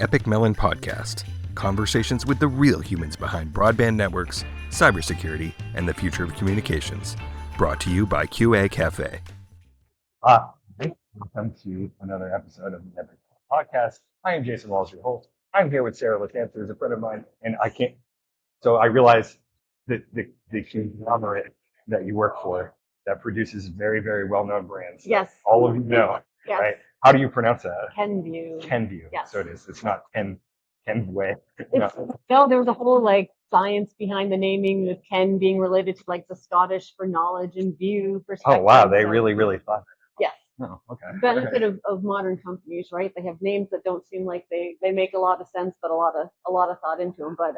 Epik Mellon podcast, conversations with the real humans behind broadband networks, cybersecurity, and the future of communications. Brought to you by QA Cafe. Welcome to another episode of the Epik podcast. I am Jason Walsh, your host. I'm here with Sarah Lachance, who's a friend of mine, and I realize that the conglomerate that you work for that produces very, very well-known brands. Yes. All of you know, Yes. right? How do you pronounce that? Kenvue. Kenvue. Yes. So it is. It's not Kenvue. No, there was a whole science behind the naming, with Ken being related to the Scottish for knowledge and view perspective. Oh wow, they really thought that. Yes. Oh, okay. Benefit of modern companies, right? They have names that don't seem like they make a lot of sense, but a lot of thought into them. But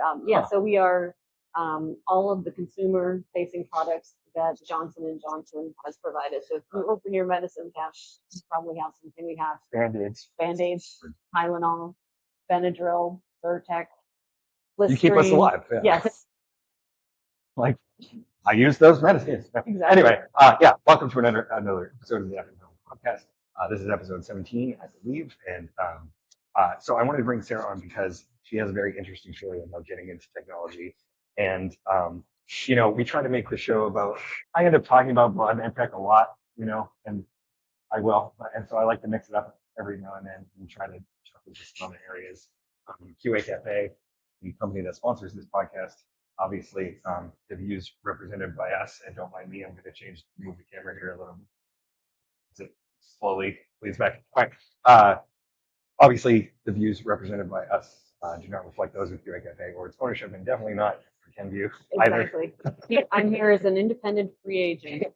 so we are all of the consumer facing products that Johnson & Johnson has provided. So if you open your medicine cache, you probably have something. We have Band-Aids, Tylenol, Benadryl, Zyrtec, Listerine. You keep us alive. Yeah. Yes. I use those medicines. Exactly. Anyway, welcome to another episode of the Epik Mellon podcast. This is episode 17, I believe. And so I wanted to bring Sarah on because she has a very interesting story about getting into technology. And, we try to make the show about, I end up talking about broadband tech a lot, and I will. And so I like to mix it up every now and then and try to talk about some other areas. QA Cafe, the company that sponsors this podcast, obviously, the views represented by us, and don't mind me, I'm going to move the camera here a little bit. Slowly, please back. All right. Obviously, the views represented by us do not reflect those of QA Cafe or its ownership, and definitely not for Kenvue either. Exactly. I'm here as an independent free agent.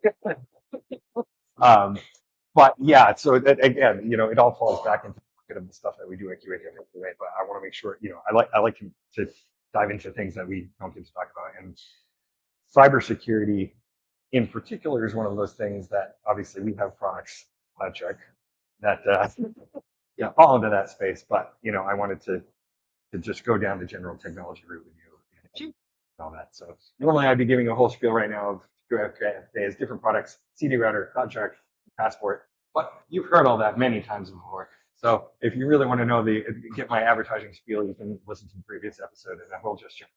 But yeah, so that, again, it all falls back into the stuff that we do at QA Cafe, right? But I want to make sure, I like to dive into things that we don't get to talk about, and cybersecurity in particular is one of those things that obviously we have products that fall into that space. But I wanted to just go down the general technology route with you and all that. So normally I'd be giving a whole spiel right now of QFK's different products, CD router, contract, passport. But you've heard all that many times before. So if you really want to get my advertising spiel, you can listen to the previous episode, and I will just share.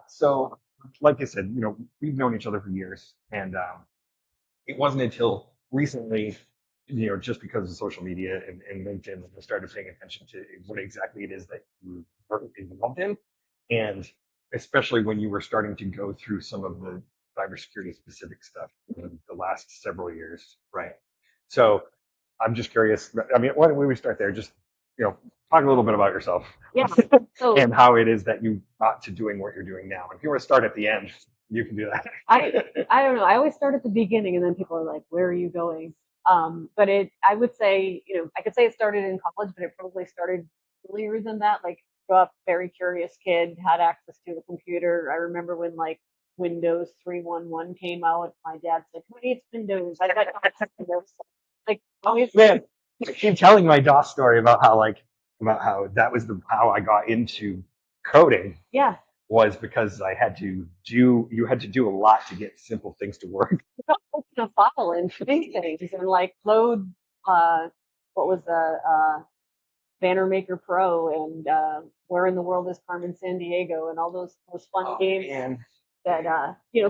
So like I said, we've known each other for years, and it wasn't until recently, just because of social media and LinkedIn, that I started paying attention to what exactly it is that you are involved in, and especially when you were starting to go through some of the cybersecurity specific stuff in the last several years, right? So I'm just curious. I mean, why don't we start there? Just talk a little bit about yourself. Yeah. So, and how it is that you got to doing what you're doing now. If you want to start at the end, you can do that. I don't know. I always start at the beginning, and then people are like, "Where are you going?" But I would say, I could say it started in college, but it probably started earlier than that. Grew up very curious kid, had access to a computer. I remember when Windows 3.1.1 came out. My dad said, "Who needs Windows?" I got Windows. Always. Man, I keep telling my DOS story about how that was how I got into coding. Yeah. Was because you had to do a lot to get simple things to work. Open a file and big things and load what was the Banner Maker Pro and Where in the World is Carmen Sandiego and all those fun games. Man. That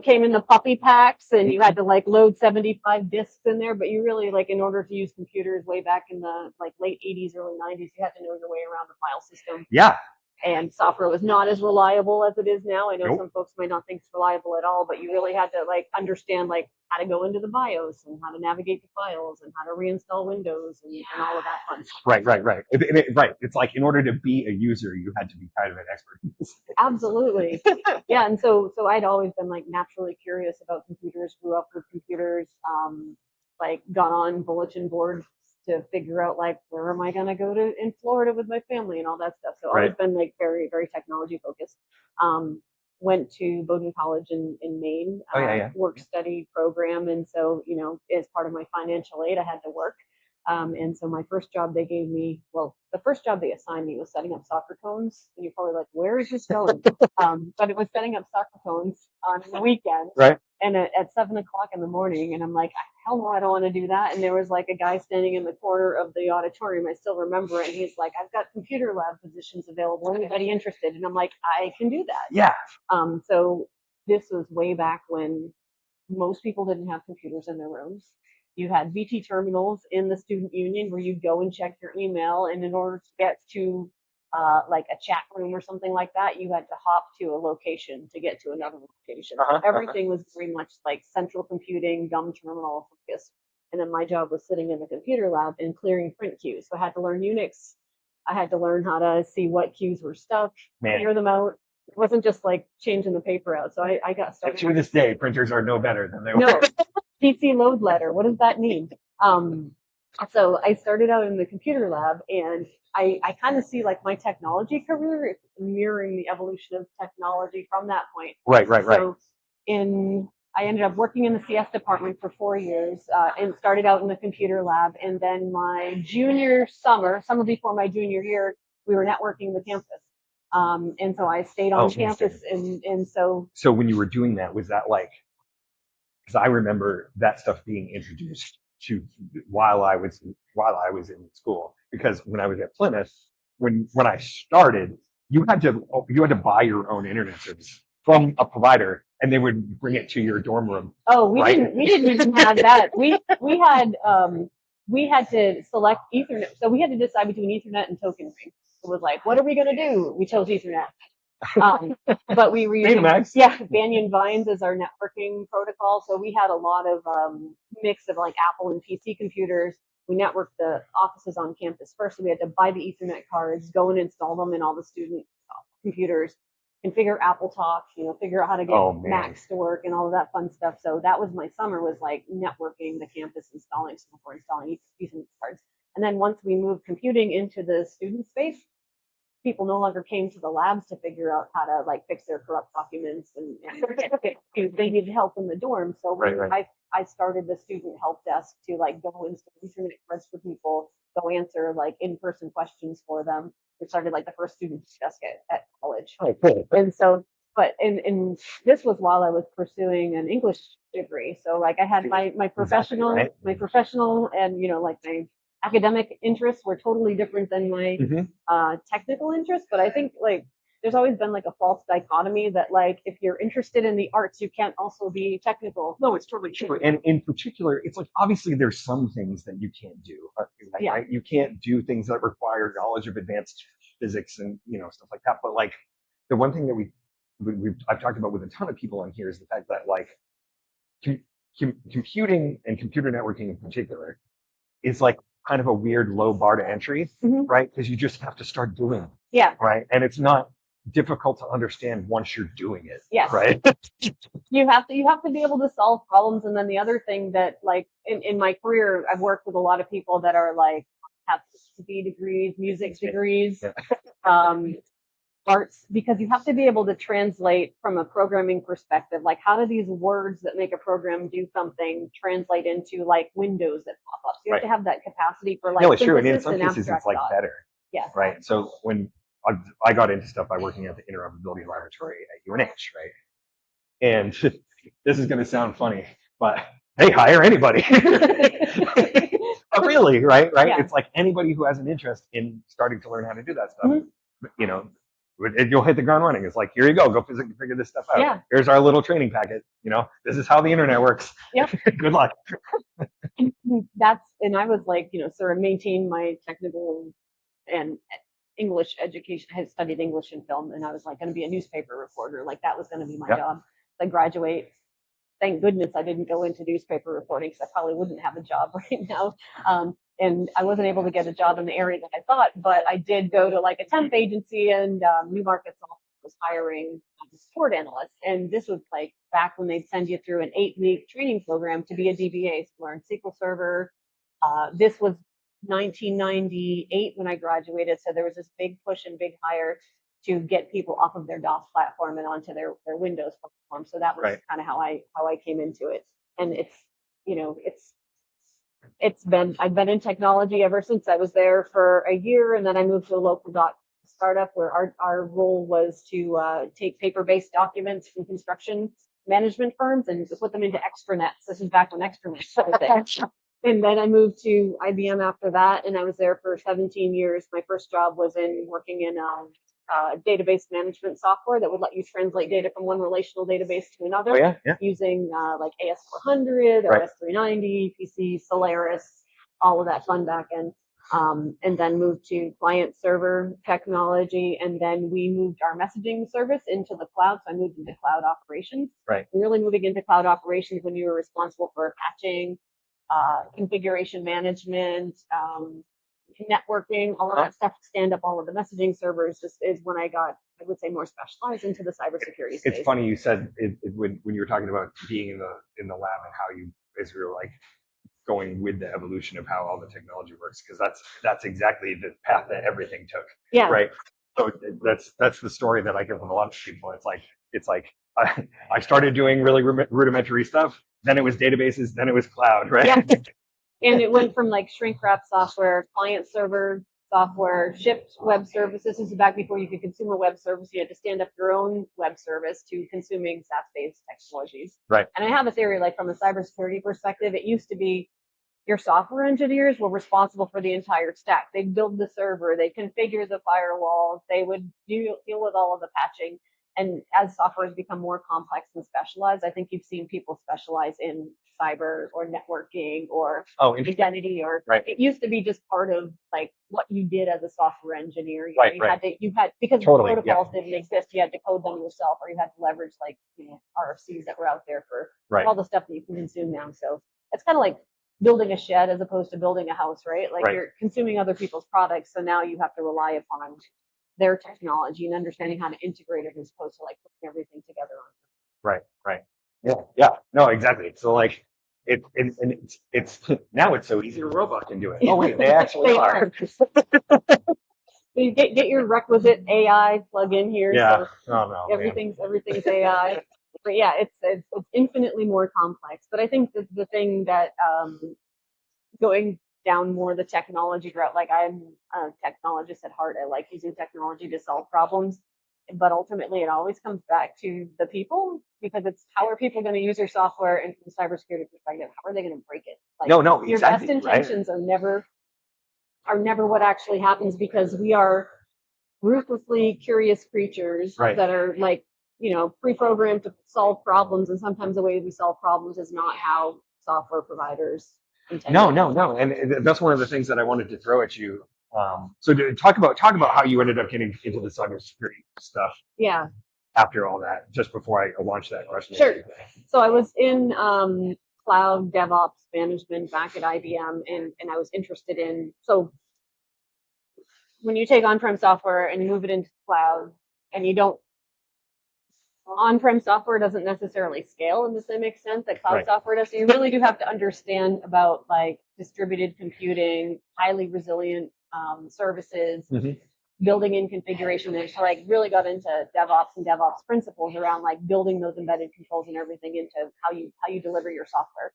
came in the puppy packs, and you had to load 75 disks in there. But you really in order to use computers way back in the late 80s, early 90s, you had to know your way around the file system. Yeah. And software was not as reliable as it is now. I know Nope. some folks might not think it's reliable at all, but you really had to understand how to go into the BIOS and how to navigate the files and how to reinstall Windows and all of that fun stuff. Right. Right. It's in order to be a user, you had to be kind of an expert. Absolutely. Yeah. And so I'd always been naturally curious about computers, grew up with computers, got on bulletin boards to figure out where am I going to go to in Florida with my family and all that stuff. So I've always been very, very technology focused. Went to Bowdoin College in Maine, work study program. And so, as part of my financial aid, I had to work. And so my first job they gave me, well, the first job they assigned me was setting up soccer cones. And you're probably like, where is this going? But it was setting up soccer cones on the weekend. Right. And at 7 o'clock in the morning, and I'm like, hell no, I don't want to do that. And there was like a guy standing in the corner of the auditorium. I still remember it. And he's like, I've got computer lab positions available. Anybody interested? And I'm like, I can do that. Yeah. So this was way back when most people didn't have computers in their rooms. You had VT terminals in the student union where you'd go and check your email, and in order to get to like a chat room or something like that, you had to hop to a location to get to another location. Everything was very much like central computing, dumb terminal focused. And then my job was sitting in the computer lab and clearing print queues. So I had to learn Unix. I had to learn how to see what queues were stuck, clear them out. It wasn't just like changing the paper out. So I got started. To this day, printers are no better than they were. No, PC load letter. What does that mean? So I started out in the computer lab, and I kind of see like my technology career mirroring the evolution of technology from that point. Right. So I ended up working in the CS department for 4 years and started out in the computer lab. And then my junior summer before my junior year, we were networking the campus. And so I stayed on campus. And so when you were doing that, was that like, because I remember that stuff being introduced to while I was in school, because when I was at Plymouth, when I started, you had to buy your own internet service from a provider, and they would bring it to your dorm room. Oh, we didn't even have that. We had to select Ethernet, so we had to decide between Ethernet and token ring. It was like, what are we gonna do? We chose Ethernet. But we were using, Banyan Vines as our networking protocol. So we had a lot of mix of like Apple and PC computers. We networked the offices on campus first. So we had to buy the Ethernet cards, go and install them in all the student computers, configure Apple Talk, figure out how to get Macs to work and all of that fun stuff. So that was my summer, was like networking the campus, installing Ethernet cards. And then once we moved computing into the student space, people no longer came to the labs to figure out how to like fix their corrupt documents and they needed help in the dorm. So I started the student help desk to like go install Ethernet cards for people, go answer like in-person questions for them. We started like the first student desk at college. Oh, cool. And so, but and this was while I was pursuing an English degree. So like I had my professional, and like my academic interests were totally different than my technical interests. But I think like there's always been like a false dichotomy that like if you're interested in the arts, you can't also be technical. No, it's totally true. And in particular, it's like obviously there's some things that you can't do. Right? You can't do things that require knowledge of advanced physics and stuff like that. But like the one thing that I've talked about with a ton of people on here is the fact that like computing and computer networking in particular is like kind of a weird low bar to entry, right? Because you just have to start doing it. Yeah. Right. And it's not difficult to understand once you're doing it. Yes. Right. You have to be able to solve problems. And then the other thing that like in my career, I've worked with a lot of people that are like have philosophy degrees, music degrees, arts, because you have to be able to translate from a programming perspective. Like, how do these words that make a program do something translate into like windows that pop up? So you have to have that capacity for like it's true. And in some cases it's like better. Yeah. Right. So when I got into stuff by working at the interoperability laboratory at UNH, right? And this is going to sound funny, but hey, hire anybody. But really, right? Yeah. It's like anybody who has an interest in starting to learn how to do that stuff, you'll hit the ground running. It's like, here you go figure this stuff out. Yeah. Here's our little training packet. This is how the internet works. Yep. Good luck. And I was like, sort of maintain my technical and English education. I had studied English and film, and I was like going to be a newspaper reporter. Like that was going to be my job. I graduate. Thank goodness I didn't go into newspaper reporting, because I probably wouldn't have a job right now. And I wasn't able to get a job in the area that I thought, but I did go to like a temp agency, and New Markets was hiring a support analyst. And this was like back when they'd send you through an 8-week training program to be a DBA, so learn SQL Server. This was 1998 when I graduated, so there was this big push and big hire to get people off of their DOS platform and onto their Windows platform. So that was kind of how I came into it. And it's I've been in technology ever since. I was there for a year, and then I moved to a local startup where our role was to take paper-based documents from construction management firms and to put them into extranets. This is back when extranets were a thing. And then I moved to IBM after that, and I was there for 17 years. My first job was in working in database management software that would let you translate data from one relational database to another. Oh, yeah, yeah. Using like AS400, Right. OS390, PC, Solaris, all of that fun backend. And then moved to client server technology, and then we moved our messaging service into the cloud. So I moved into cloud operations. Right. And really moving into cloud operations when you were responsible for patching, configuration management, networking, all of that stuff to stand up all of the messaging servers just is when I got, I would say, more specialized into the cybersecurity space. It's funny you said when you were talking about being in the lab and how you basically were like going with the evolution of how all the technology works, because that's exactly the path that everything took. Yeah. Right. So that's the story that I give with a lot of people. It's like I started doing really rudimentary stuff. Then it was databases. Then it was cloud. Right. Yeah. And it went from like shrink wrap software, client server software, shipped web services. This is back before you could consume a web service. You had to stand up your own web service to consuming SaaS-based technologies. Right. And I have a theory, like from a cybersecurity perspective, it used to be your software engineers were responsible for the entire stack. They'd build the server, they configure the firewalls, they would deal with all of the patching. And as software has become more complex and specialized, I think you've seen people specialize in cyber or networking or identity, or it used to be just part of like what you did as a software engineer. You had because protocols didn't exist, you had to code them yourself, or you had to leverage like RFCs that were out there for all the stuff that you can consume now. So it's kind of like building a shed as opposed to building a house, right? Like you're consuming other people's products, so now you have to rely upon their technology and understanding how to integrate it as opposed to like putting everything together on. Right. Yeah. No, exactly. So like it's now it's so easy a robot can do it. Oh wait, they actually are. So you get your requisite AI plug in here. Yeah. So everything's AI. But yeah, it's infinitely more complex. But I think that the thing that going down more the technology route, like I'm a technologist at heart. I like using technology to solve problems, but ultimately it always comes back to the people, because it's how are people going to use your software, and from a cybersecurity perspective, how are they going to break it? Like, no, your best intentions are never what actually happens, because we are ruthlessly curious creatures that are like, pre-programmed to solve problems, and sometimes the way we solve problems is not how software providers intend. No, and that's one of the things that I wanted to throw at you. So to talk about how you ended up getting into the cybersecurity stuff. Yeah. After all that, just before I launch that question. Sure. So I was in cloud DevOps management back at IBM, and I was interested in, so when you take on-prem software and move it into cloud, and you don't, on-prem software doesn't necessarily scale in the same extent that cloud software does. So you really do have to understand about like distributed computing, highly resilient services, building in configuration. And so I really got into DevOps and DevOps principles around like building those embedded controls and everything into how you deliver your software.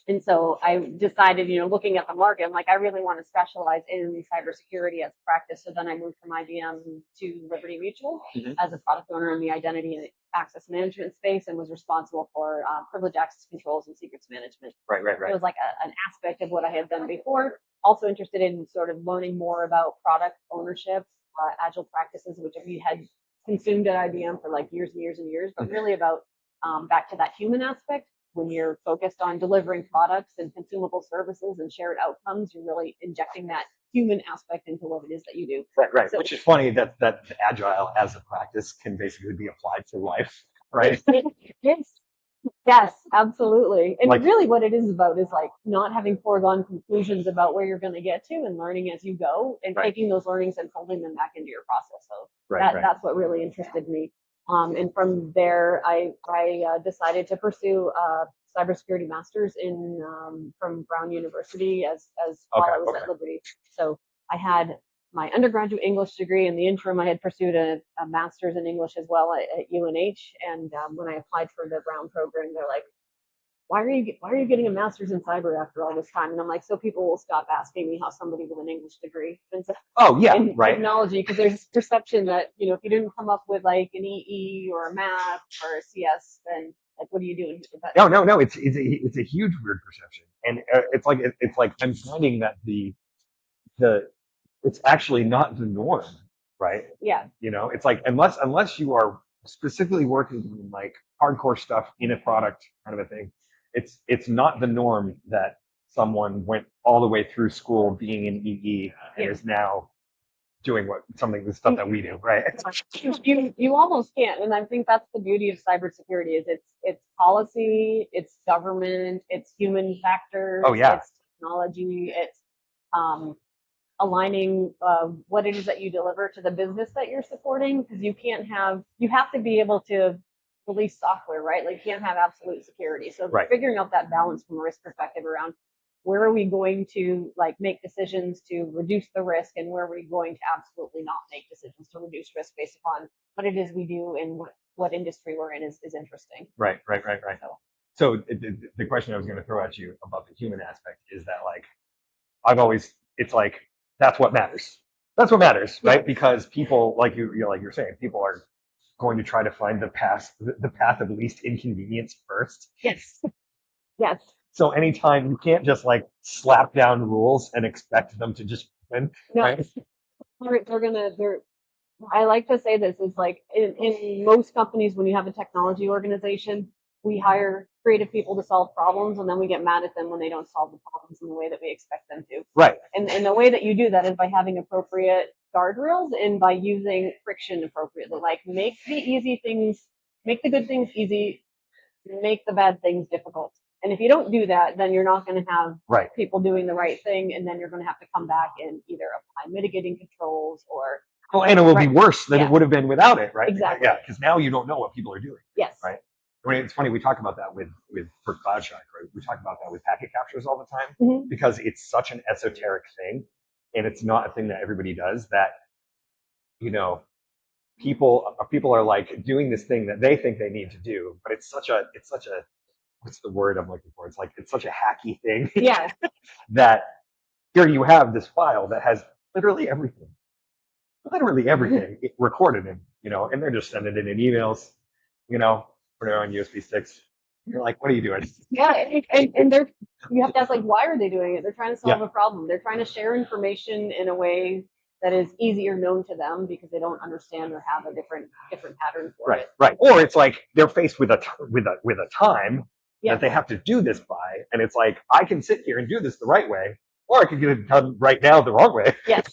And so I decided, looking at the market, I'm like, I really want to specialize in cybersecurity as practice. So then I moved from IBM to Liberty Mutual as a product owner in the identity and access management space, and was responsible for privilege access controls and secrets management. Right. It was like an aspect of what I had done before. Also interested in sort of learning more about product ownership, agile practices, which we had consumed at IBM for like years and years and years, but really about back to that human aspect. When you're focused on delivering products and consumable services and shared outcomes, you're really injecting that human aspect into what it is that you do. Right. So, which is funny that agile as a practice can basically be applied to life, right? Yes, absolutely. And really what it is about is like not having foregone conclusions about where you're going to get to, and learning as you go, and taking those learnings and folding them back into your process. So that's what really interested me. And from there, I decided to pursue cybersecurity master's from Brown University as while I was at Liberty. So I had my undergraduate English degree. In the interim, I had pursued a master's in English as well at UNH. And when I applied for the Brown program, they're like, why are you getting a master's in cyber after all this time? And I'm like, so people will stop asking me how somebody with an English degree Oh yeah, in right. technology, because there's this perception that, you know, if you didn't come up with like an EE or a math or a CS, then like, what are you doing? No. It's a huge weird perception, and it's like I'm finding that the it's actually not the norm, right? Yeah. You know, it's like unless you are specifically working on like hardcore stuff in a product kind of a thing, it's not the norm that someone went all the way through school being an EE and is now doing the stuff that we do, right? You almost can't, and I think that's the beauty of cybersecurity is it's policy, it's government, it's human factors, Oh yeah, it's technology, it's um, aligning what it is that you deliver to the business that you're supporting, because you have to be able to release software, right? Like you can't have absolute security. So right. figuring out that balance from a risk perspective around where are we going to like make decisions to reduce the risk, and where are we going to absolutely not make decisions to reduce risk based upon what it is we do and what industry we're in is interesting. Right. So the question I was going to throw at you about the human aspect is that like it's like that's what matters. That's what matters, right? Yeah. Because people like you're saying, people are going to try to find the path of least inconvenience first. Yes. Yes. So anytime you can't just like slap down rules and expect them to just win. No, right? they're I like to say this is like in most companies, when you have a technology organization, we hire creative people to solve problems, and then we get mad at them when they don't solve the problems in the way that we expect them to. Right. And the way that you do that is by having appropriate guardrails and by using friction appropriately. Like make the good things easy, make the bad things difficult. And if you don't do that, then you're not going to have people doing the right thing, and then you're going to have to come back and either apply mitigating controls or and it will be worse than it would have been without it, right? Exactly. Yeah, because now you don't know what people are doing. Yes. Right. I mean, it's funny, we talk about that with for CloudShock, right? We talk about that with packet captures all the time because it's such an esoteric thing, and it's not a thing that everybody does. That people are like doing this thing that they think they need to do, but it's such a what's the word I'm looking for? It's such a hacky thing. Yeah. That here you have this file that has literally everything recorded in, and they're just sending it in emails, put it on USB sticks. You're like, what are you doing? Yeah, and you have to ask, like, why are they doing it? They're trying to solve a problem. They're trying to share information in a way that is easier known to them because they don't understand or have a different pattern for it. Right. Or it's like they're faced with a time that they have to do this by, and it's like, I can sit here and do this the right way, or I could get it done right now the wrong way. Yes.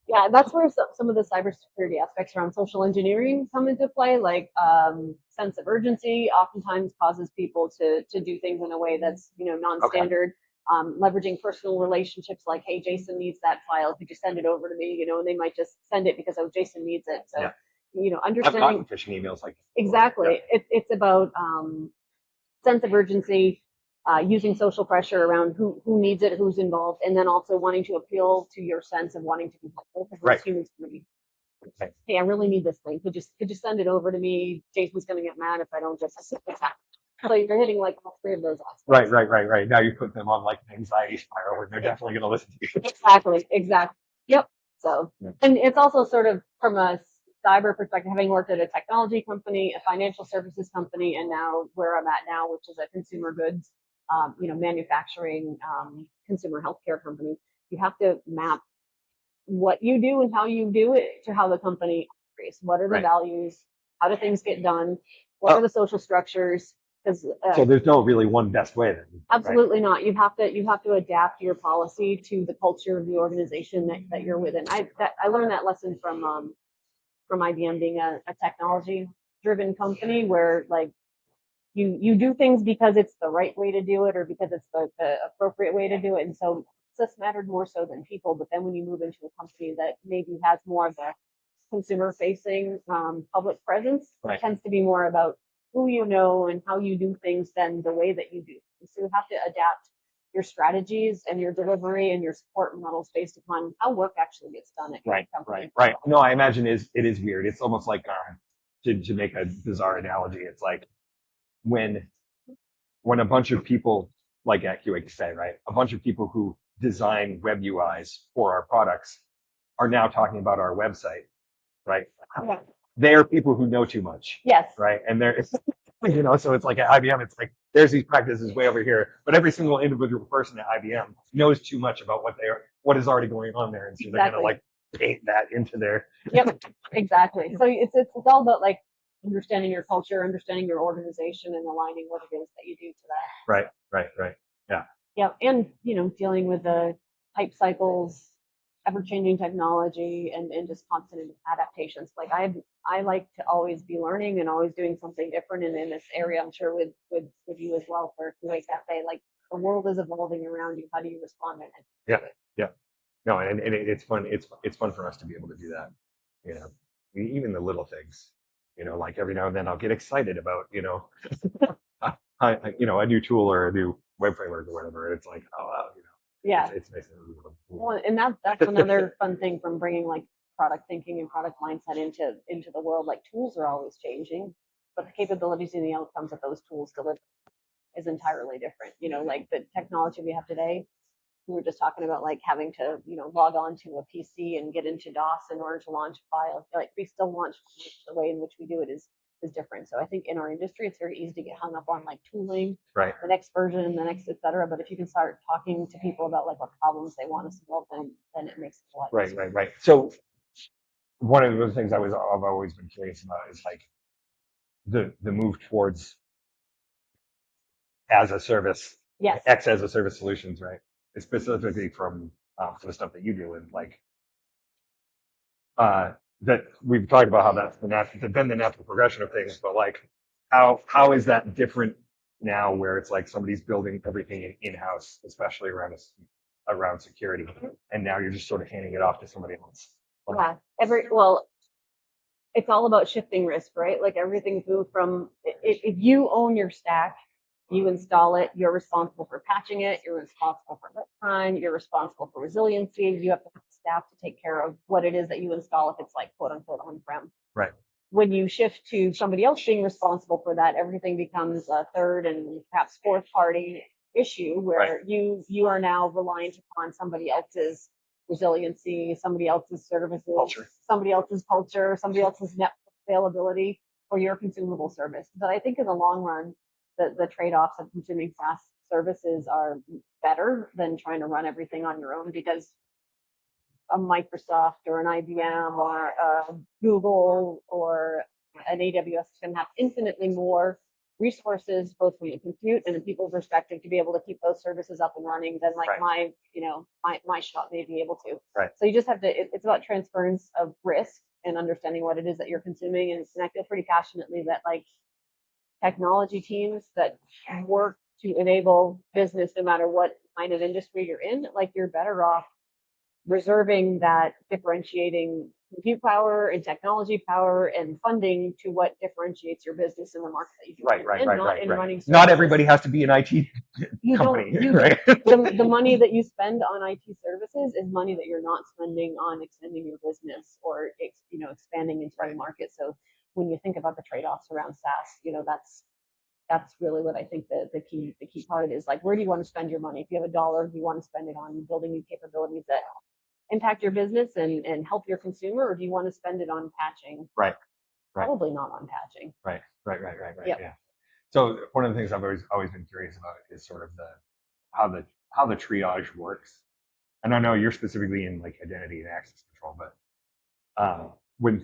Yeah, that's where some of the cybersecurity aspects around social engineering come into play. Like sense of urgency oftentimes causes people to do things in a way that's non-standard. Okay. Leveraging personal relationships, like, hey, Jason needs that file. Could you send it over to me? And they might just send it because Jason needs it. So understanding. I've gotten phishing emails like that. Exactly. Yeah. It's about sense of urgency. Using social pressure around who needs it, who's involved, and then also wanting to appeal to your sense of wanting to be helpful, because most humans going to be, hey, I really need this thing. Could you send it over to me? Jason's going to get mad if I don't just. So you're hitting like all three of those aspects. Right. Now you put them on like an anxiety spiral, and they're definitely going to listen to you. Exactly. Yep. So, and it's also sort of from a cyber perspective, having worked at a technology company, a financial services company, and now where I'm at now, which is a consumer goods. Manufacturing, consumer healthcare company, you have to map what you do and how you do it to how the company operates. What are the values? How do things get done? What are the social structures? So there's no really one best way then. Absolutely not. You have to adapt your policy to the culture of the organization that you're within. I learned that lesson from IBM, being a technology driven company, where like you do things because it's the right way to do it or because it's the appropriate way to do it. And so success mattered more so than people. But then when you move into a company that maybe has more of a consumer facing public presence, it tends to be more about who you know and how you do things than the way that you do. And so you have to adapt your strategies and your delivery and your support models based upon how work actually gets done at your company. Right. No, I imagine it is weird. It's almost like to make a bizarre analogy, it's like when when a bunch of people, like at QA, right, a bunch of people who design web UIs for our products are now talking about our website, right? Yeah. They are people who know too much, Yes. right? And they're, so it's like at IBM, it's like there's these practices way over here, but every single individual person at IBM knows too much about what is already going on there, and so they're gonna like paint that into their. Yep, exactly. So it's all about like understanding your culture, understanding your organization, and aligning what it is that you do to that. Right. Yeah. Yeah, and dealing with the hype cycles, ever-changing technology, and just constant adaptations. Like I like to always be learning and always doing something different. And in this area, I'm sure with you as well for Kuwait Cafe, like the world is evolving around you. How do you respond to it? Yeah. No, and it's fun. It's fun for us to be able to do that. Even the little things. Like every now and then I'll get excited about a new tool or a new web framework or whatever. And it's like, oh wow, Yeah. it's nice. Well, and that's another fun thing from bringing like product thinking and product mindset into the world. Like tools are always changing, but the capabilities and the outcomes that those tools deliver is entirely different. Like the technology we have today, we were just talking about like having to log on to a PC and get into DOS in order to launch a file. Like we still launch the way in which we do it is different. So I think in our industry, it's very easy to get hung up on like tooling, right, the next version, the next, et cetera. But if you can start talking to people about like what problems they want to solve, then it makes it a lot easier. Right. So one of the things I've always been curious about is like the move towards as a service, Yes. X as a service solutions, right? Specifically from for the stuff that you do, and like that we've talked about how that's been the natural progression of things, but like how is that different now, where it's like somebody's building everything in-house, especially around security, and now you're just sort of handing it off to somebody else. Yeah. It's all about shifting risk, right? Like everything's moved from if you own your stack, you install it, you're responsible for patching it, you're responsible for runtime, you're responsible for resiliency. You have to have staff to take care of what it is that you install if it's like quote unquote on-prem. Right. When you shift to somebody else being responsible for that, everything becomes a third and perhaps fourth party issue where you are now reliant upon somebody else's resiliency, somebody else's services, somebody else's culture, somebody else's network availability for your consumable service. But I think in the long run, the trade-offs of consuming SaaS services are better than trying to run everything on your own, because a Microsoft or an IBM or a Google or an AWS can have infinitely more resources, both from a compute and a people perspective, to be able to keep those services up and running than like my shop may be able to. Right. So you just have to, it's about transference of risk and understanding what it is that you're consuming. And I feel pretty passionately that like technology teams that work to enable business, no matter what kind of industry you're in, like you're better off reserving that differentiating compute power and technology power and funding to what differentiates your business in the market that you do. Right. Not everybody has to be an IT company, right? The money that you spend on IT services is money that you're not spending on extending your business or expanding into the market. So when you think about the trade-offs around SaaS, that's really what I think the key part is. Like, where do you want to spend your money? If you have $1, do you want to spend it on building new capabilities that impact your business and help your consumer, or do you want to spend it on patching? Right. Probably not on patching. Right. Yep. Yeah. So one of the things I've always been curious about is sort of how the triage works. And I know you're specifically in like identity and access control, but when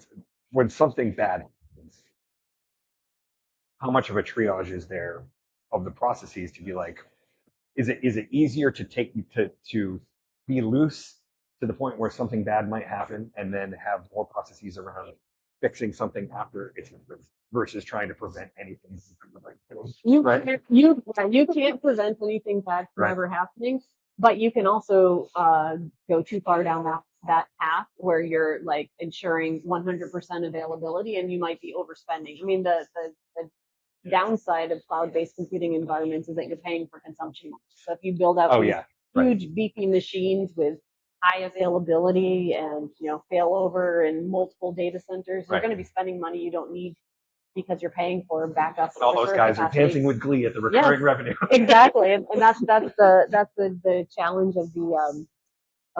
something bad happens, how much of a triage is there of the processes to be like, is it easier to to be loose to the point where something bad might happen and then have more processes around fixing something after it's happened versus trying to prevent anything from you can't prevent anything bad from ever happening, but you can also go too far down that path where you're like ensuring 100% availability and you might be overspending. I mean, the downside of cloud-based computing environments is that you're paying for consumption. So if you build out huge beefy machines with high availability and failover and multiple data centers, you're going to be spending money you don't need because you're paying for backup. And all those guys are dancing with glee at the recurring revenue. Exactly, and that's the challenge of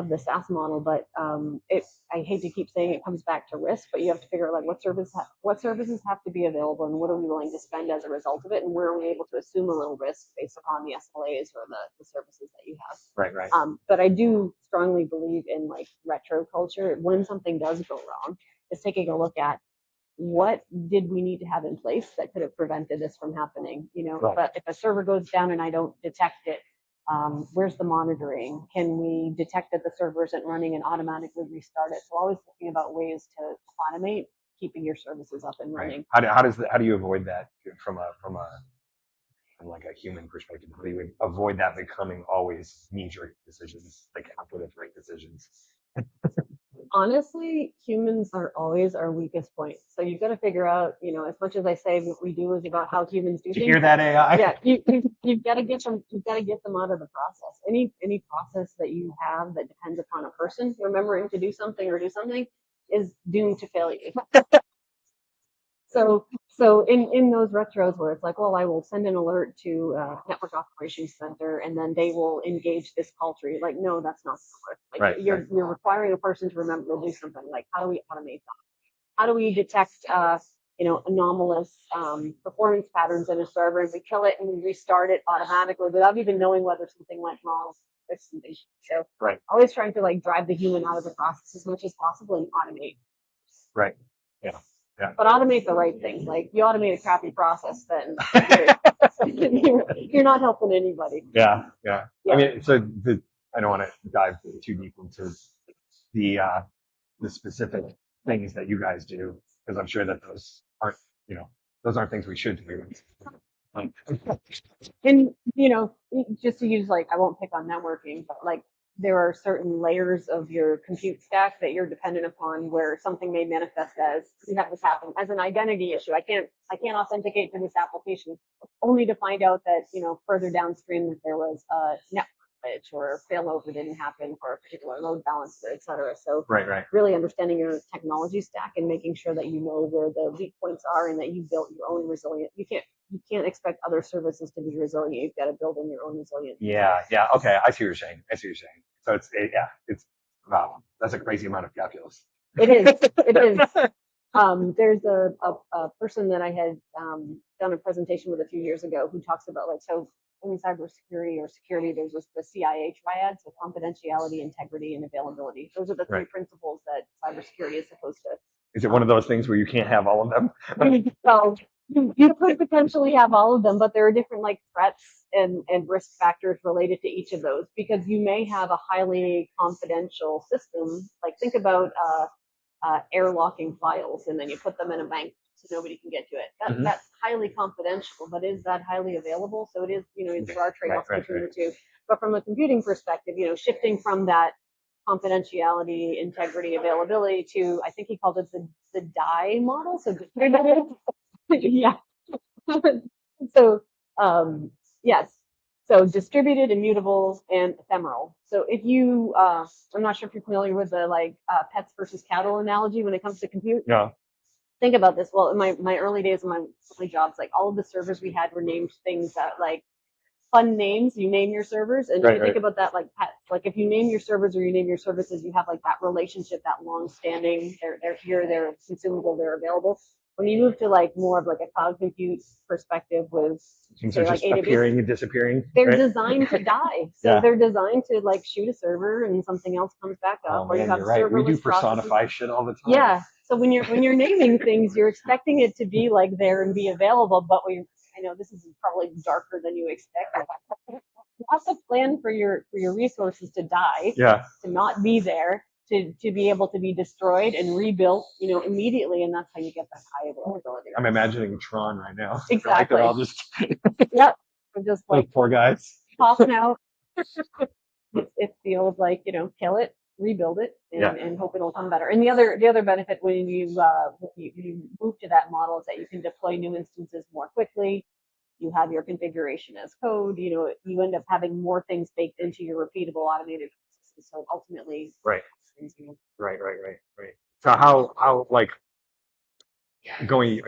the SaaS model. But I hate to keep saying it comes back to risk, but you have to figure out like what services have to be available, and what are we willing to spend as a result of it, and where are we able to assume a little risk based upon the SLAs or the services that you have. Right. But I do strongly believe in like retro culture. When something does go wrong, is taking a look at what did we need to have in place that could have prevented this from happening. Right. But if a server goes down and I don't detect it, where's the monitoring? Can we detect that the server isn't running and automatically restart it? So always thinking about ways to automate keeping your services up and running. Right. How do you avoid that from like a human perspective? How do you avoid that becoming always knee-jerk decisions, like after the right decisions? Honestly, humans are always our weakest point. So you've got to figure out, as much as I say what we do is about how humans do Did you things. hear that, AI? Yeah, you've got to get them. You've got to get them out of the process. Any process that you have that depends upon a person remembering to do something is doomed to failure. So in those retros where it's like, well, I will send an alert to network operations center and then they will engage this culture. Like, no, that's not gonna work. Like you're requiring a person to remember to do something. Like, how do we automate that? How do we detect anomalous performance patterns in a server, and we kill it and we restart it automatically without even knowing whether something went wrong? So always trying to like drive the human out of the process as much as possible and automate. Right. Yeah. But automate the right things. Like you automate a crappy process, then you're not helping anybody. Yeah. I mean, so I don't want to dive too deep into the specific things that you guys do, because I'm sure that those aren't things we should do. And just to use I won't pick on networking, but like there are certain layers of your compute stack that you're dependent upon where something may manifest as you have this happen as an identity issue. I can't authenticate to this application only to find out that further downstream that there was a network glitch or failover didn't happen for a particular load balancer, et cetera. So really understanding your technology stack and making sure that you know where the weak points are and that you built your own resilient. You can't expect other services to be resilient. You've got to build in your own resilience. Yeah. Okay, I see what you're saying. So it's wow, that's a crazy amount of calculus. It is. There's a person that I had done a presentation with a few years ago who talks about so in cybersecurity or security, there's the CIA triad, so confidentiality, integrity, and availability. Those are the three principles that cybersecurity is supposed to. Is it one of those things where you can't have all of them? Well, you could potentially have all of them, but there are different threats and risk factors related to each of those, because you may have a highly confidential system. Like think about airlocking files, and then you put them in a bank so nobody can get to it. That's highly confidential, but is that highly available? So it is, there are trade-offs between the two. But from a computing perspective, shifting from that confidentiality, integrity, availability to, I think he called it the DIE model. So yeah. So yes. So distributed, immutable, and ephemeral. So if you, I'm not sure if you're familiar with the pets versus cattle analogy when it comes to compute. Yeah. Think about this. Well, in my early days of my early jobs, all of the servers we had were named things that fun names. You name your servers, and you think about that like pets. Like if you name your servers or you name your services, you have that relationship, that long-standing. They're here, they're consumable, they're available. When you move to more of a cloud compute perspective with things are just AWS, appearing and disappearing. They're designed to die. So they're designed to shoot a server and something else comes back up. Oh, man, you're right. We do personify shit all the time. Yeah. So when you're naming things, you're expecting it to be there and be available, but I know this is probably darker than you expect. You have to plan for your resources to die, to not be there, to be able to be destroyed and rebuilt, immediately, and that's how you get that high availability. I'm imagining Tron right now. Exactly. They're all just yep. I'm just those poor guys popping out. It's the old kill it, rebuild it, and hope it'll come better. And the other benefit when you move to that model is that you can deploy new instances more quickly. You have your configuration as code. You end up having more things baked into your repeatable automated processes. So ultimately, right. So how going,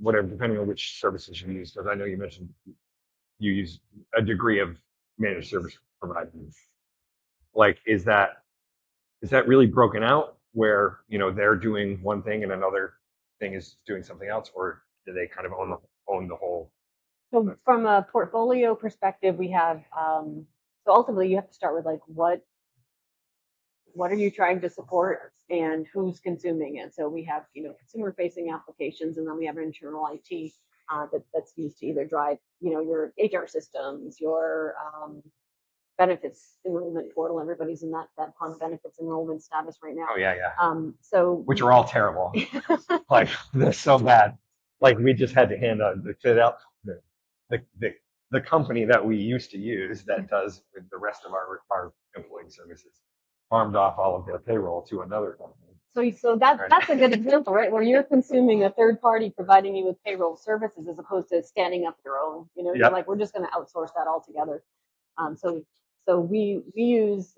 whatever, depending on which services you use, because I know you mentioned you use a degree of managed service providers. Like, is that really broken out where, they're doing one thing and another thing is doing something else, or do they kind of own the whole? So from a portfolio perspective, we have, so ultimately you have to start with like, what are you trying to support and who's consuming it? So we have, consumer facing applications, and then we have internal IT that's used to either drive, your HR systems, your benefits enrollment portal. Everybody's in that fun benefits enrollment status right now. Oh yeah, yeah. So which are all terrible. Like, they're so bad. Like, we just had to hand the company that we used to use that does with the rest of our employee services farmed off all of their payroll to another company. So that's a good example, right? Where you're consuming a third party providing you with payroll services as opposed to standing up your own. You're Yep. like, we're just going to outsource that altogether. So we use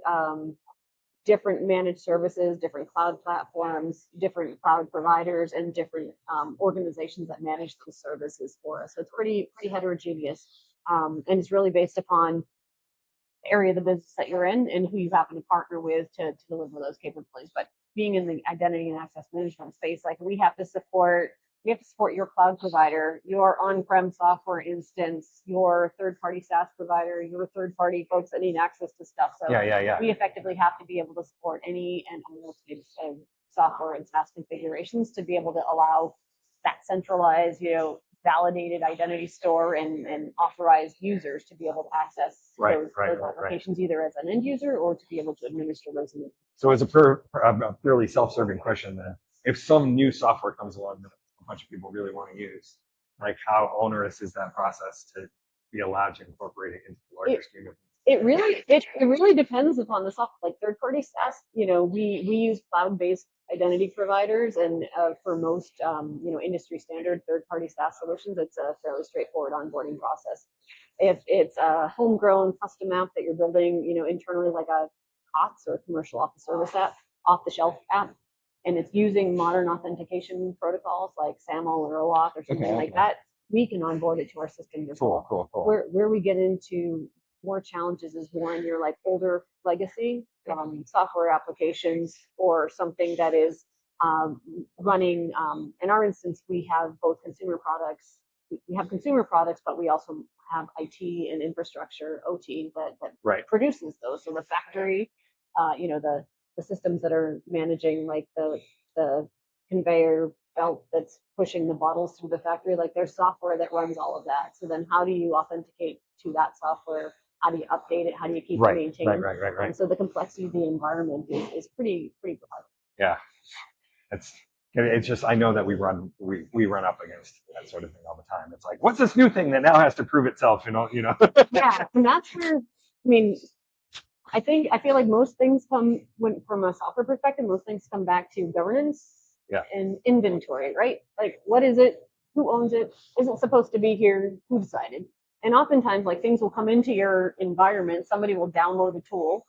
different managed services, different cloud platforms, different cloud providers, and different organizations that manage those services for us. So it's pretty heterogeneous, and it's really based upon the area of the business that you're in and who you happen to partner with to deliver those capabilities. But being in the identity and access management space, like we have to support your cloud provider, your on-prem software instance, your third-party SaaS provider, your third-party folks that need access to stuff. So Yeah. we effectively have to be able to support any and all software and SaaS configurations to be able to allow that centralized, validated identity store and authorized users to be able to access those applications either as an end user or to be able to administer those. So it's a purely self-serving question then. If some new software comes along that a bunch of people really want to use, like, how onerous is that process to be allowed to incorporate it into the larger scheme of things? It really depends upon the software. Like third-party SaaS, we use cloud-based identity providers, and for most industry standard third-party SaaS solutions, it's a fairly straightforward onboarding process. If it's a homegrown custom app that you're building, internally, like a COTS or commercial office service app, off-the-shelf app, and it's using modern authentication protocols like SAML or OAuth or something like that, we can onboard it to our system as well. Cool. Where we get into more challenges is when you're like older legacy software applications or something that is running. In our instance, we have both consumer products. We have consumer products, but we also have IT and infrastructure, OT, that produces those. So the factory, the systems that are managing like the conveyor belt that's pushing the bottles through the factory, like there's software that runs all of that. So then how do you authenticate to that software? How do you update it? How do you keep it maintained? Right. And so the complexity of the environment is pretty broad. Yeah. It's just, I know that we run up against that sort of thing all the time. It's like, what's this new thing that now has to prove itself? Yeah, and that's where, I feel like most things from a software perspective, most things come back to governance and inventory, right? Like, what is it? Who owns it? Is it supposed to be here? Who decided? And oftentimes, like, things will come into your environment. Somebody will download a tool,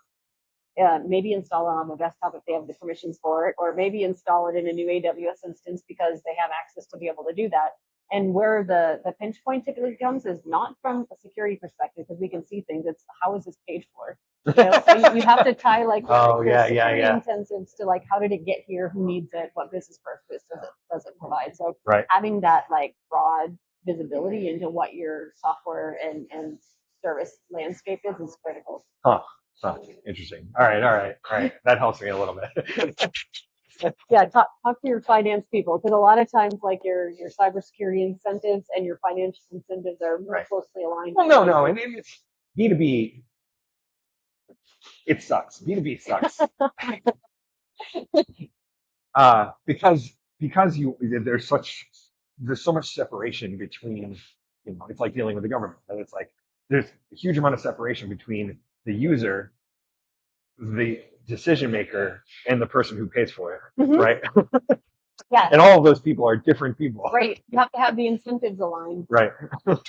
maybe install it on the desktop if they have the permissions for it, or maybe install it in a new AWS instance because they have access to be able to do that. And where the pinch point typically comes is not from a security perspective, because we can see things. It's how is this paid for? So you have to tie like security incentives to like how did it get here? Who needs it? What business purpose does it provide? So having that like broad visibility into what your software and service landscape is critical. Interesting. All right. That helps me a little bit. Yeah, talk to your finance people, because a lot of times, like your cybersecurity incentives and your financial incentives are more closely aligned. Well, no, and it's B2B. It sucks. B2B sucks. Because there's so much separation between, it's like dealing with the government. And it's like there's a huge amount of separation between the user, the decision maker, and the person who pays for it, right? Yeah. And all of those people are different people. Right. You have to have the incentives aligned. Right.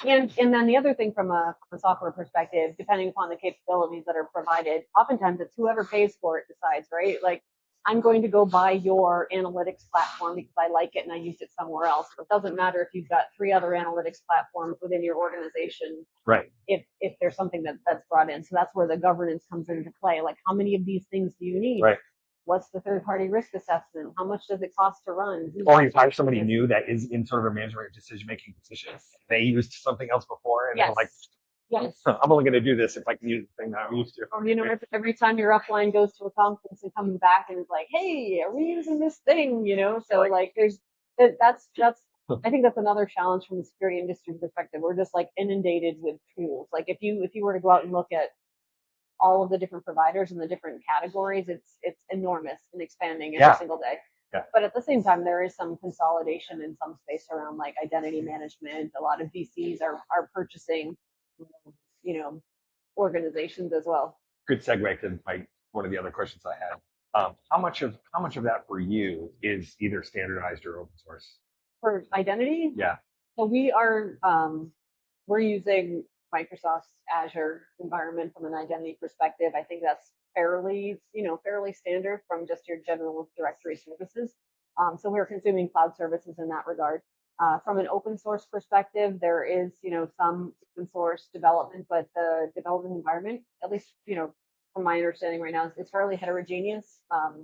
and then the other thing from a software perspective, depending upon the capabilities that are provided, oftentimes it's whoever pays for it decides, right? Like, I'm going to go buy your analytics platform because I like it and I used it somewhere else. It doesn't matter if you've got 3 other analytics platforms within your organization. Right. If there's something that's brought in. So that's where the governance comes into play. Like, how many of these things do you need? Right. What's the third-party risk assessment? How much does it cost to run? Or you hire somebody new that is in sort of a management decision-making position. They used something else before, and Yes. they're like, Yes. I'm only going to do this if I can use the thing that I'm used to. Or, every time your upline goes to a conference and comes back and is like, hey, are we using this thing? So like that's I think that's another challenge from the security industry perspective. We're just like inundated with tools. Like if you were to go out and look at all of the different providers and the different categories, it's enormous and expanding every single day. Yeah. But at the same time, there is some consolidation in some space around like identity management. A lot of VCs are purchasing, organizations as well. Good segue to one of the other questions I had. How much of that for you is either standardized or open source? For identity? Yeah. So we're using Microsoft's Azure environment from an identity perspective. I think that's fairly standard from just your general directory services. So we're consuming cloud services in that regard. From an open source perspective, there is, some open source development, but the development environment, at least, from my understanding right now, is fairly heterogeneous.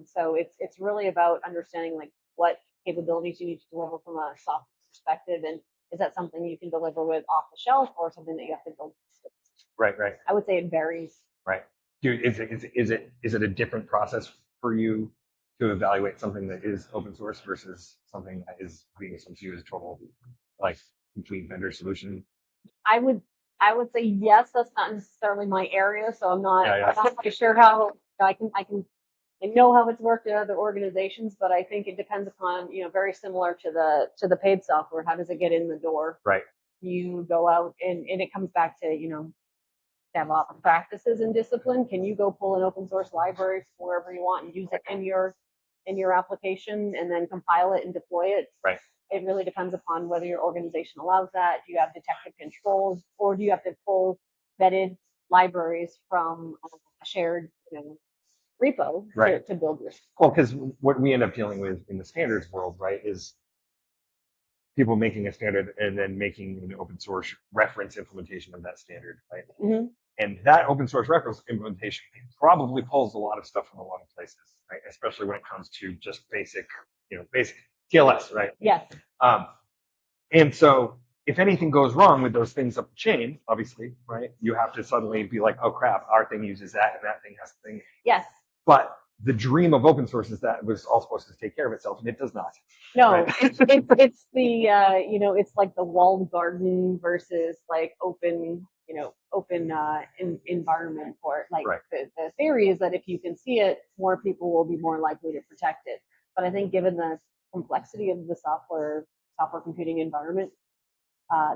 So it's really about understanding like what capabilities you need to deliver from a software perspective, and is that something you can deliver with off the shelf or something that you have to build? Right. I would say it varies. Right. Dude, is it a different process for you to evaluate something that is open source versus something that is being assumed to you as total, like, complete vendor solution? I would say yes. That's not necessarily my area, so I'm not quite sure how I know how it's worked in other organizations, but I think it depends upon, very similar to the paid software. How does it get in the door? Right. You go out and it comes back to, DevOps practices and discipline. Can you go pull an open source library from wherever you want and use it in your application and then compile it and deploy it? Right. It really depends upon whether your organization allows that. Do you have detective controls, or do you have to pull vetted libraries from a shared repo to build your? Well, because what we end up dealing with in the standards world, right, is people making a standard and then making an open source reference implementation of that standard, right? Mm-hmm. And that open source reference implementation probably pulls a lot of stuff from a lot of places, right? Especially when it comes to just basic TLS, right? Yes. And so if anything goes wrong with those things up the chain, obviously, right, you have to suddenly be like, oh crap, our thing uses that and that thing has the thing. Yes. But the dream of open source is that it was all supposed to take care of itself, and it does not. No, right? it's the it's like the walled garden versus like open environment for it. Like the theory is that if you can see it, more people will be more likely to protect it. But I think given the complexity of the software computing environment,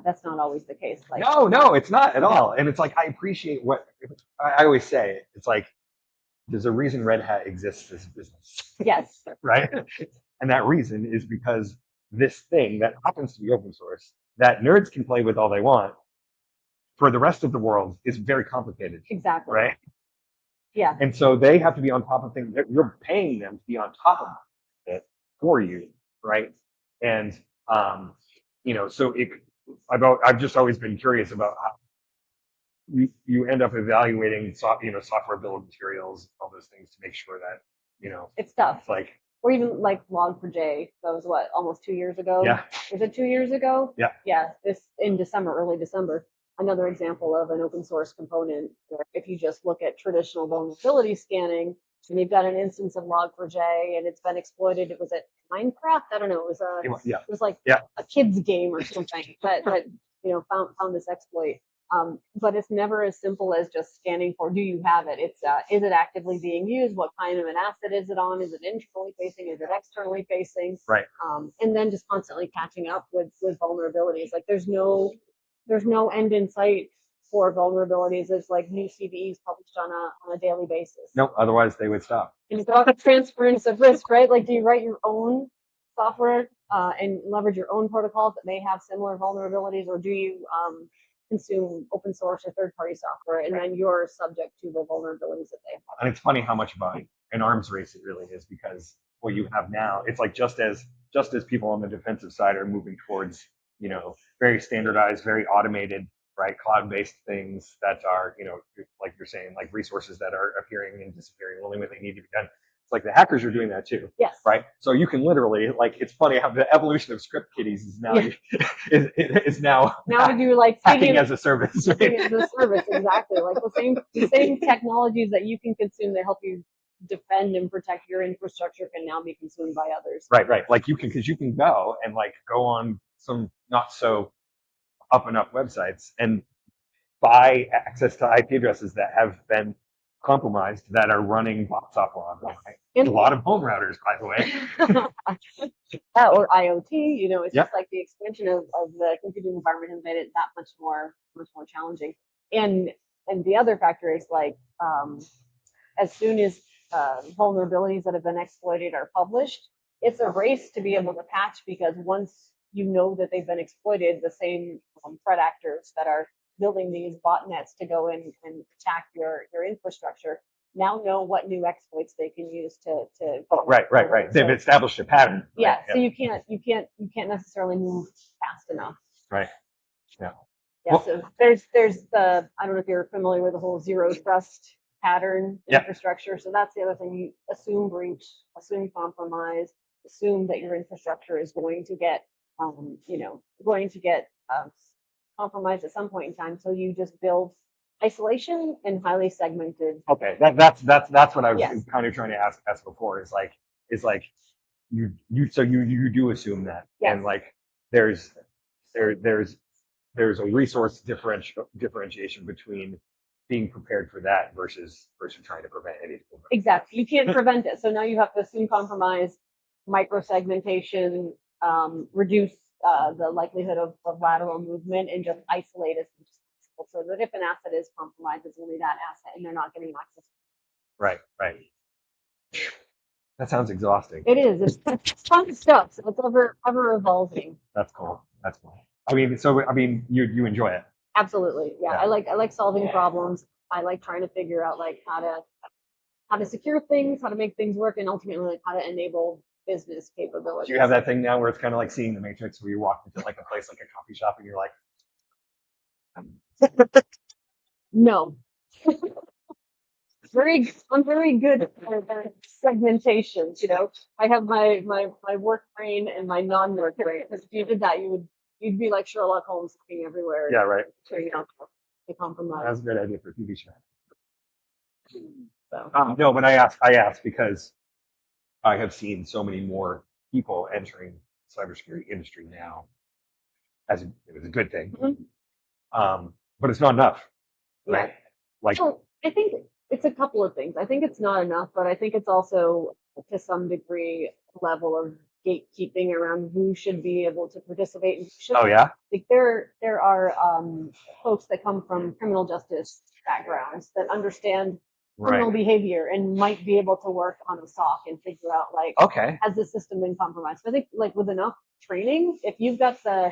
that's not always the case. Like, no, it's not at all. And it's like, I appreciate what I always say. It's like, there's a reason Red Hat exists as a business. Yes. Right? And that reason is because this thing that happens to be open source, that nerds can play with all they want, for the rest of the world is very complicated. Exactly. Right? Yeah. And so they have to be on top of things. You're paying them to be on top of it for you, right? And so I've just always been curious about how you end up evaluating software bill of materials, all those things to make sure that it's tough. It's like, or even like Log4j. That was what, almost 2 years ago? Yeah. Was it 2 years ago? Yeah. Yeah. This in early December. Another example of an open source component where if you just look at traditional vulnerability scanning and you've got an instance of Log4j and it's been exploited, it was at Minecraft. I don't know. It was like a kid's game or something that found this exploit. But it's never as simple as just scanning for, do you have it? It's, is it actively being used? What kind of an asset is it on? Is it internally facing? Is it externally facing? Right. And then just constantly catching up with vulnerabilities. Like there's no end in sight for vulnerabilities. There's like new CVEs published on a daily basis. No, otherwise they would stop. And it's about the transference of risk, right? Like, do you write your own software and leverage your own protocols that may have similar vulnerabilities, or do you consume open source or third-party software, and then you're subject to the vulnerabilities that they have. And it's funny how much of an arms race it really is, because what you have now, it's like just as people on the defensive side are moving towards, very standardized, very automated, right, cloud-based things that are, like you're saying, like resources that are appearing and disappearing only when they need to be done. It's like the hackers are doing that too. Yes. Right. So you can literally, like, it's funny how the evolution of script kiddies is now is now do like hacking as a service. Hacking as a service, exactly. Like the same technologies that you can consume that help you defend and protect your infrastructure can now be consumed by others. Right. Like because you can go and like go on some not so up and up websites and buy access to IP addresses that have been compromised that are running bot software on them. Right? A lot of home routers, by the way. Or IoT, it's just like the expansion of the computing environment has made it that much more challenging. And the other factor is like as soon as vulnerabilities that have been exploited are published, it's a race to be able to patch, because once you know that they've been exploited, the same threat actors that are building these botnets to go in and attack your infrastructure now know what new exploits they can use to right. They've established a pattern. Yeah. Right? So you can't necessarily move fast enough. Right. Yeah. Yeah. Well, so there's the, I don't know if you're familiar with the whole zero trust pattern infrastructure. So that's the other thing. You assume breach, assume compromise, assume that your infrastructure is going to get compromised at some point in time. So you just build isolation and highly segmented. Okay, that's what I was kind of trying to ask before. Is like you do assume that, and like there's a resource differentiation between being prepared for that versus trying to prevent anything. Exactly, you can't prevent it. So now you have to assume compromise, micro segmentation, reduce the likelihood of lateral movement, and just isolate as much as possible, so that if an asset is compromised, it's only that asset and they're not getting access. Right. That sounds exhausting. It is. It's fun stuff. So it's ever evolving. That's cool. I mean, you enjoy it. Absolutely. Yeah. I like solving problems. I like trying to figure out like how to secure things, how to make things work, and ultimately like how to enable business capabilities. Do you have that thing now where it's kind of like seeing the Matrix, where you walk into like a place like a coffee shop and you're like, no. I'm very good at segmentation. I have my work brain and my non-work brain. Because if you did that, you'd be like Sherlock Holmes looking everywhere. Yeah, right. Figuring out the compromise. That's a good idea for a TV show. So. No, but I asked because I have seen so many more people entering the cybersecurity industry now, as it was a good thing. Mm-hmm. But it's not enough, right? So I think it's a couple of things. I think it's not enough, but I think it's also to some degree a level of gatekeeping around who should be able to participate and who shouldn't. Oh yeah. Like there are folks that come from criminal justice backgrounds that understand criminal behavior and might be able to work on a SOC and figure out like, has the system been compromised? So I think like with enough training, if you've got the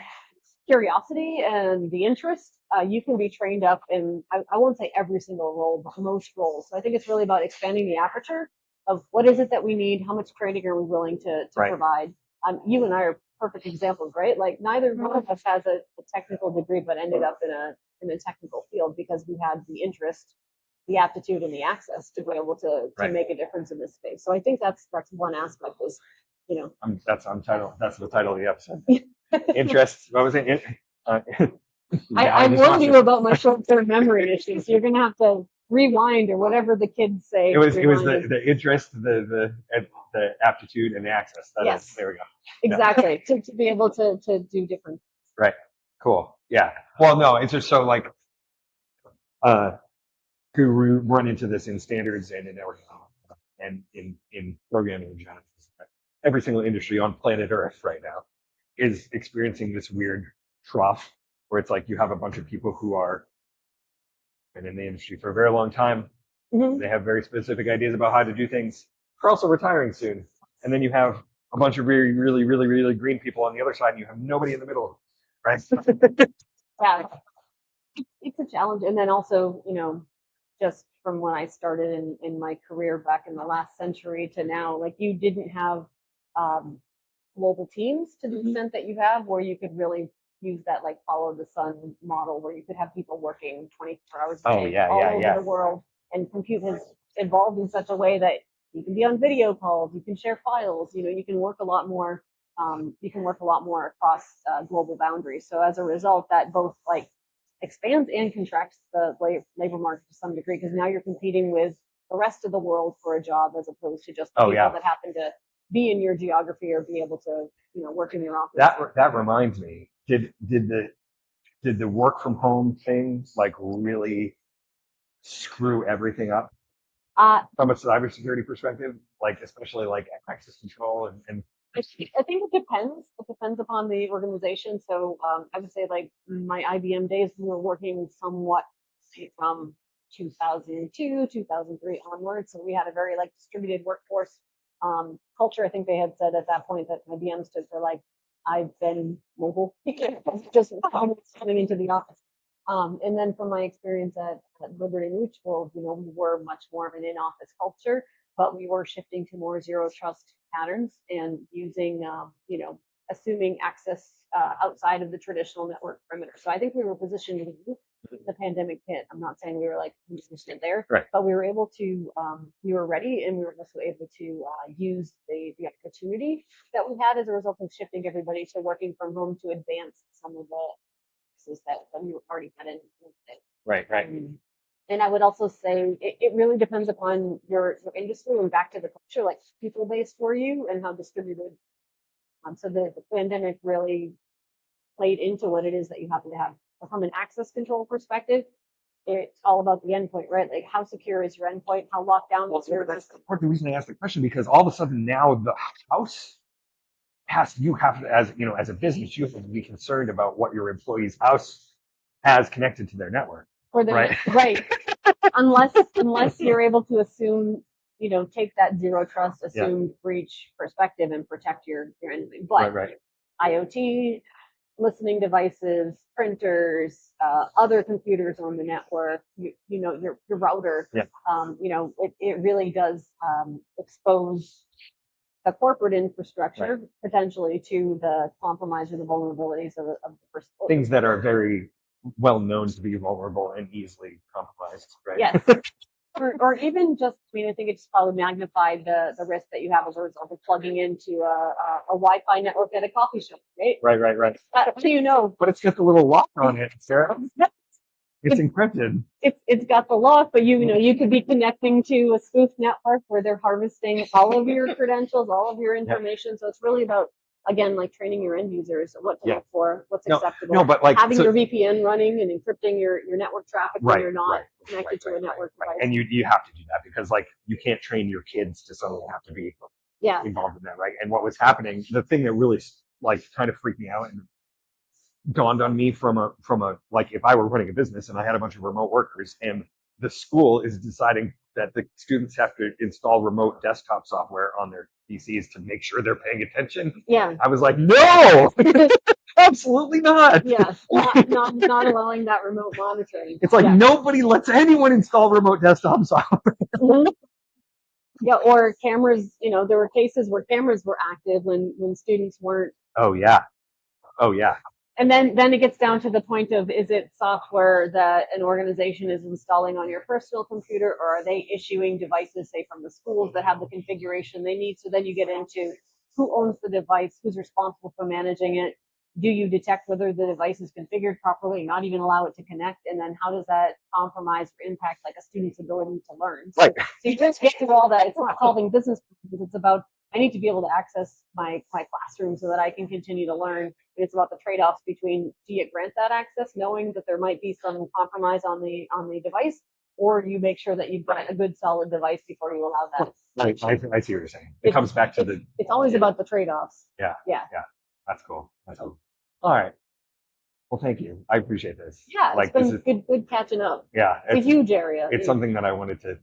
curiosity and the interest, you can be trained up in, I won't say every single role, but most roles. So I think it's really about expanding the aperture of what is it that we need, how much training are we willing to provide. You and I are perfect examples, right? Like neither one of us has a technical degree, but ended up in a technical field because we had the interest, the aptitude, and the access to be able to make a difference in this space. So I think that's one aspect is, that's the title of the episode. Interest. What was it? I warned you about my short-term memory issues. You're gonna have to rewind or whatever the kids say. It was the interest, the aptitude, and the access. There we go. Exactly. To be able to do different. Right. Cool. Yeah. Well, no, it's just so like to run into this in standards and in networking and in programming in general. Every single industry on planet Earth right now is experiencing this weird trough where it's like you have a bunch of people who are been in the industry for a very long time. Mm-hmm. They have very specific ideas about how to do things. They're also retiring soon. And then you have a bunch of really, really, really, really green people on the other side, and you have nobody in the middle, right? Yeah. it's a challenge. And then also, just from when I started in my career back in the last century to now, like you didn't have um, global teams to the extent that you have, where you could really use that like follow the sun model, where you could have people working 24 hours a day all over the world. And compute has evolved in such a way that you can be on video calls, you can share files, you can work a lot more. You can work a lot more across global boundaries. So as a result, that both like expands and contracts the labor market to some degree, because now you're competing with the rest of the world for a job as opposed to just the people that happen to be in your geography or be able to work in your office. That reminds me. Did the work from home thing like really screw everything up from a cybersecurity perspective? Like especially like access control and I think it depends. It depends upon the organization. So I would say like my IBM days, we were working somewhat from 2002, 2003 onwards. So we had a very like distributed workforce culture. I think they had said at that point that IBM stood for like, I've been mobile, just coming into the office. And then from my experience at Liberty Mutual, we were much more of an in-office culture, but we were shifting to more zero trust patterns and using, assuming access outside of the traditional network perimeter. So I think we were positioned when the pandemic hit. I'm not saying we were like positioned there, but we were able to, we were ready, and we were also able to use the opportunity that we had as a result of shifting everybody to working from home to advance some of the that we already had in. Right. And I would also say it really depends upon your industry and back to the culture, like people based for you and how distributed. So the pandemic really played into what it is that you happen to have. From an access control perspective, it's all about the endpoint, right? Like how secure is your endpoint? How locked down is your. That's part of the reason I asked the question, because all of a sudden now the house you have to, as a business, you have to be concerned about what your employee's house has connected to their network. Right. Unless you're able to assume, take that zero trust, assumed breach perspective and protect your endpoint. But IoT, listening devices, printers, other computers on the network, your router, it really does expose the corporate infrastructure potentially to the compromise or the vulnerabilities of the person. Things that are very well known to be vulnerable and easily compromised, right? Yes. or even just, I think it's probably magnified the risk that you have as a result of plugging into a Wi-Fi network at a coffee shop, right? Right. How do you know? But it's got the little lock on it, Sarah. It's encrypted. It's got the lock, but you could be connecting to a spoof network where they're harvesting all of your credentials, all of your information. So it's really about, again, like training your end users, what to look for, what's acceptable. No, but like having your VPN running and encrypting your network traffic when you're not connected to a network device. And you have to do that because like you can't train your kids to suddenly have to be involved in that, right? And what was happening, the thing that really like kind of freaked me out and dawned on me from a like if I were running a business and I had a bunch of remote workers and the school is deciding that the students have to install remote desktop software on their PCs to make sure they're paying attention. Yeah. I was like, no, absolutely not. Yeah, not allowing that remote monitoring. It's like nobody lets anyone install remote desktop software. Yeah, or cameras, there were cases where cameras were active when students weren't. Oh yeah. And then it gets down to the point of, is it software that an organization is installing on your personal computer, or are they issuing devices, say, from the schools that have the configuration they need? So then you get into who owns the device, who's responsible for managing it. Do you detect whether the device is configured properly, not even allow it to connect? And then how does that compromise or impact like a student's ability to learn? So you just get through all that. It's not solving business problems. It's about, I need to be able to access my classroom so that I can continue to learn. It's about the trade-offs between, do you grant that access knowing that there might be some compromise on the device, or do you make sure that you've got a good solid device before you allow that? I see what you're saying. It comes back to it's always about the trade-offs. Yeah. That's cool. All right. Well, thank you. I appreciate this. Yeah, it's been good catching up. Yeah. It's a huge area. It's something that I wanted to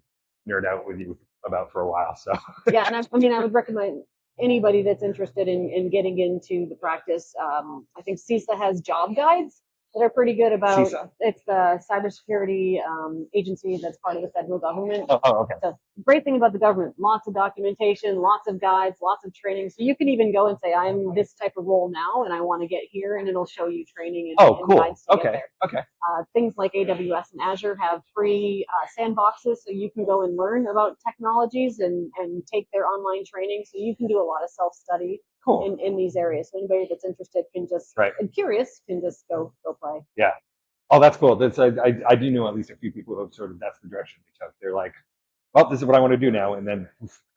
nerd out with you about for a while. So yeah, and I would recommend anybody that's interested in getting into the practice. I think CISA has job guides They're pretty good about. CISA? It's the cybersecurity agency that's part of the federal government. Okay. So great thing about the government, lots of documentation, lots of guides, lots of training. So you can even go and say, I'm this type of role now and I want to get here, and it'll show you training and, Oh, and cool. guides to get Okay. there. Okay. Things like AWS and Azure have free sandboxes, so you can go and learn about technologies and take their online training. So you can do a lot of self-study Cool. in these areas. So anybody that's interested can just, and curious, can just go play. Yeah. Oh, that's cool. That's I do know at least a few people who sort of that's the direction they took. They're like, well, this is what I want to do now, and then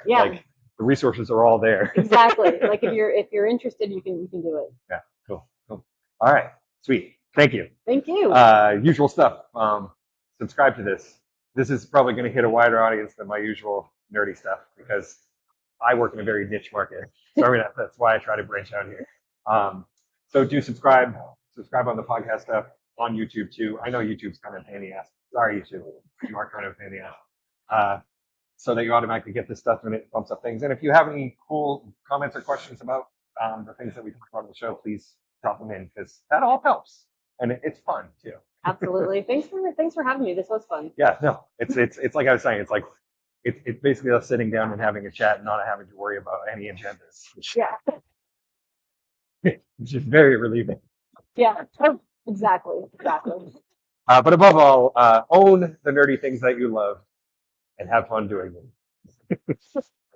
like the resources are all there. Exactly. Like if you're interested, you can do it. Yeah. Cool. All right. Sweet. Thank you. Thank you. Usual stuff. Subscribe to this. This is probably going to hit a wider audience than my usual nerdy stuff because I work in a very niche market. Sorry, that's why I try to branch out here. So do subscribe. Subscribe on the podcast stuff on YouTube too. I know YouTube's kind of a pain in the ass. Sorry, YouTube. You are kind of a pain in the ass. So that you automatically get this stuff and it bumps up things. And if you have any cool comments or questions about the things that we talk about on the show, please drop them in because that all helps and it's fun too. Absolutely. Thanks for having me. This was fun. Yeah, no, it's like I was saying, it's like it's basically us sitting down and having a chat and not having to worry about any agendas. Which is very relieving. Yeah, exactly. But above all, own the nerdy things that you love and have fun doing them.